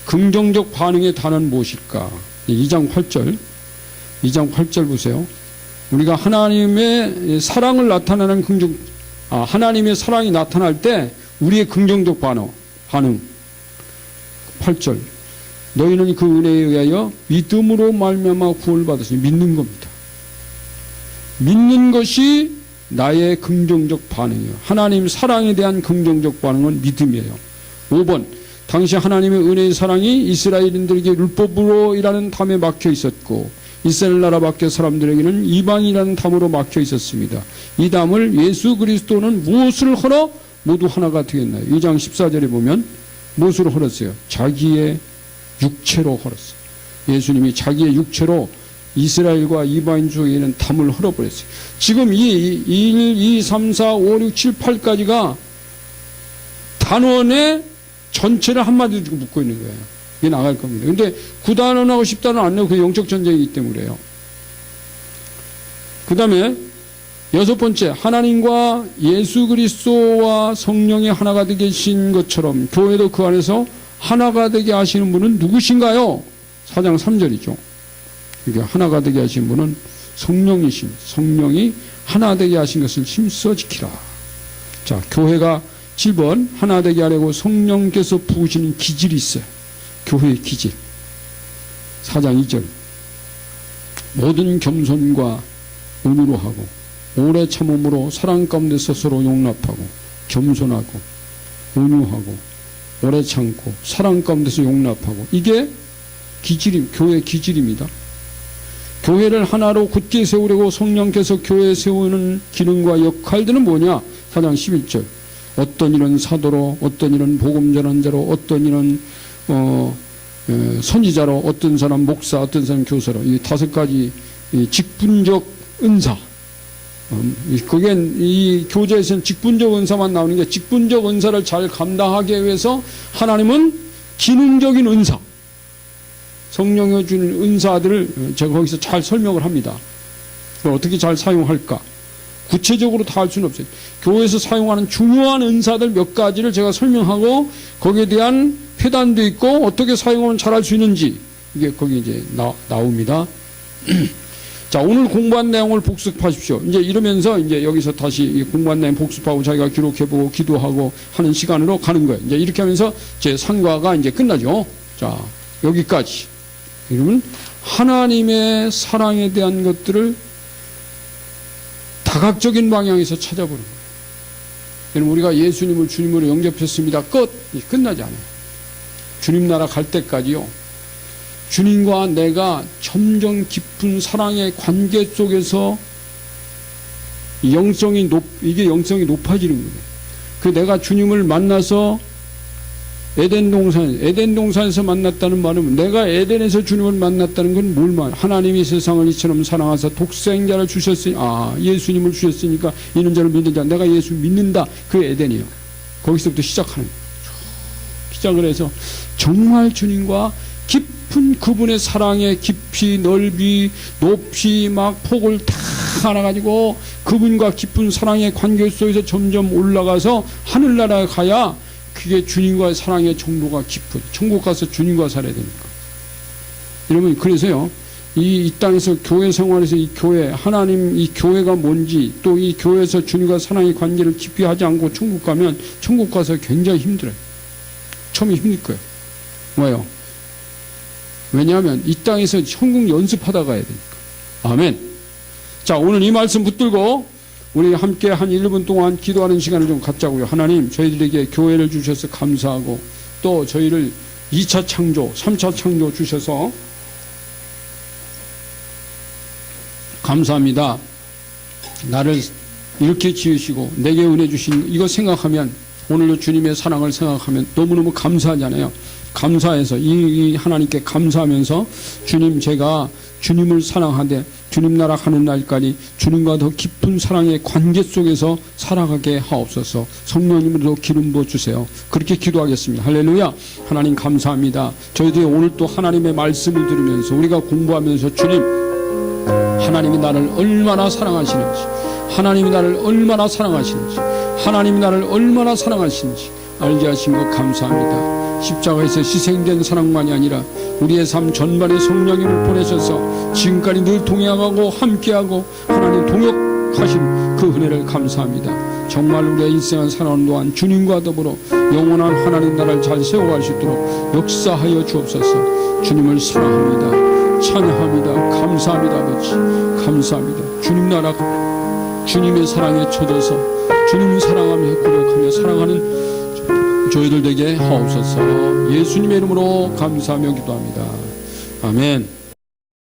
긍정적 반응의 단어는 무엇일까? 2장 8절. 2장 8절 보세요. 우리가 하나님의 사랑을 나타내는 하나님의 사랑이 나타날 때 우리의 긍정적 반응. 8절. 너희는 그 은혜에 의하여 믿음으로 말미암아 구원을 받았으니 믿는 겁니다. 믿는 것이 나의 긍정적 반응이에요. 하나님 사랑에 대한 긍정적 반응은 믿음이에요. 5번. 당시 하나님의 은혜의 사랑이 이스라엘인들에게 율법으로 일하는 담에 막혀 있었고 이스라엘 나라 밖의 사람들에게는 이방이라는 담으로 막혀 있었습니다. 이 담을 예수 그리스도는 무엇을 헐어 모두 하나가 되겠나요? 2장 14절에 보면 무엇으로 헐었어요? 자기의 육체로 헐었어요. 예수님이 자기의 육체로 이스라엘과 이방인 중에는 담을 헐어버렸어요. 지금 이 1, 2, 3, 4, 5, 6, 7, 8까지가 단원의 전체를 한마디로 지금 묶고 있는 거예요. 이게 나갈 겁니다. 근데 9단원하고 10단원 안 내고 그게 영적 전쟁이기 때문에요. 그 다음에 6번째, 하나님과 예수 그리스도와 성령이 하나가 되게 하신 것처럼 교회도 그 안에서 하나가 되게 하시는 분은 누구신가요? 4장 3절이죠. 이게 하나가 되게 하신 분은 성령이십니다. 성령이 하나 되게 하신 것을 힘써 지키라. 자, 교회가 7번 하나 되게 하려고 성령께서 부으시는 기질이 있어요. 교회의 기질. 4장 2절. 모든 겸손과 온유로 하고 오래 참음으로 사랑 가운데서 서로 용납하고 겸손하고 온유하고 오래 참고 사랑 가운데서 용납하고 이게 교회의 기질입니다. 교회를 하나로 굳게 세우려고 성령께서 교회에 세우는 기능과 역할들은 뭐냐? 4장 11절. 어떤 이는 사도로, 어떤 이는 복음 전환자로, 어떤 이는 선지자로, 어떤 사람 목사, 어떤 사람 교사로, 이 5가지 이 직분적 은사. 그게 이 교재에서는 직분적 은사만 나오는 게, 직분적 은사를 잘 감당하기 위해서 하나님은 기능적인 은사, 성령이 주는 은사들을 제가 거기서 잘 설명을 합니다. 어떻게 잘 사용할까? 구체적으로 다 할 수는 없어요. 교회에서 사용하는 중요한 은사들 몇 가지를 제가 설명하고 거기에 대한 회단도 있고 어떻게 사용하면 잘할 수 있는지 이게 거기 이제 나옵니다. 자, 오늘 공부한 내용을 복습하십시오. 이제 이러면서 이제 여기서 다시 공부한 내용 복습하고 자기가 기록해보고 기도하고 하는 시간으로 가는 거예요. 이제 이렇게 하면서 제 상과가 이제 끝나죠. 자, 여기까지. 그러면 하나님의 사랑에 대한 것들을 다각적인 방향에서 찾아보는 거예요. 여러분, 우리가 예수님을 주님으로 영접했습니다. 끝나지 않아요. 주님 나라 갈 때까지요. 주님과 내가 점점 깊은 사랑의 관계 속에서 이게 영성이 높아지는 거예요. 그 내가 주님을 만나서 에덴 동산에서 만났다는 말은, 내가 에덴에서 주님을 만났다는 건 뭘 말? 하나님이 세상을 이처럼 사랑하사 독생자를 주셨으니, 예수님을 주셨으니까 이는 저를 믿는 자, 내가 예수 믿는다. 그 에덴이에요. 거기서부터 시작하는 거예요. 시작을 해서 정말 주님과 깊은 그분의 사랑의 깊이, 넓이, 높이 막 폭을 다 알아가지고 그분과 깊은 사랑의 관계 속에서 점점 올라가서 하늘나라에 가야 그게 주님과의 사랑의 정도가 깊은, 천국 가서 주님과 살아야 되니까. 여러분, 그래서요, 이 땅에서 교회 생활에서 이 교회, 하나님 이 교회가 뭔지, 또 이 교회에서 주님과 사랑의 관계를 깊이 하지 않고 천국 가면, 천국 가서 굉장히 힘들어요. 처음에 힘들 거예요. 왜요? 왜냐하면 이 땅에서 천국 연습하다 가야 되니까. 아멘. 자, 오늘 이 말씀 붙들고 우리 함께 한 1분 동안 기도하는 시간을 좀 갖자고요. 하나님, 저희들에게 교회를 주셔서 감사하고, 또 저희를 2차 창조, 3차 창조 주셔서 감사합니다. 나를 이렇게 지으시고 내게 은혜 주신 이거 생각하면, 오늘도 주님의 사랑을 생각하면 너무너무 감사하잖아요. 감사해서 이 하나님께 감사하면서, 주님, 제가 주님을 사랑하되 주님 나라 가는 날까지 주님과 더 깊은 사랑의 관계 속에서 살아가게 하옵소서. 성령님으로 기름 부어 주세요. 그렇게 기도하겠습니다. 할렐루야. 하나님 감사합니다. 저희들이 오늘 또 하나님의 말씀을 들으면서, 우리가 공부하면서, 주님, 하나님이 나를 얼마나 사랑하시는지, 하나님이 나를 얼마나 사랑하시는지, 하나님이 나를 얼마나 사랑하시는지 알게 하신 것 감사합니다. 십자가에서 희생된 사랑만이 아니라 우리의 삶 전반에 성령님을 보내셔서 지금까지 늘 동행하고 함께하고 하나님 동역하신 그 은혜를 감사합니다. 정말 우리의 인생을 살아오는 동안 주님과 더불어 영원한 하나님 나라를 잘 세워갈 수 있도록 역사하여 주옵소서. 주님을 사랑합니다. 찬양합니다. 감사합니다. 아버지, 감사합니다. 주님 나라, 주님의 사랑에 젖어서 주님 사랑하며 고백하며 사랑하는 저희들 되게 하옵소서. 예수님의 이름으로 감사하며 기도합니다. 아멘.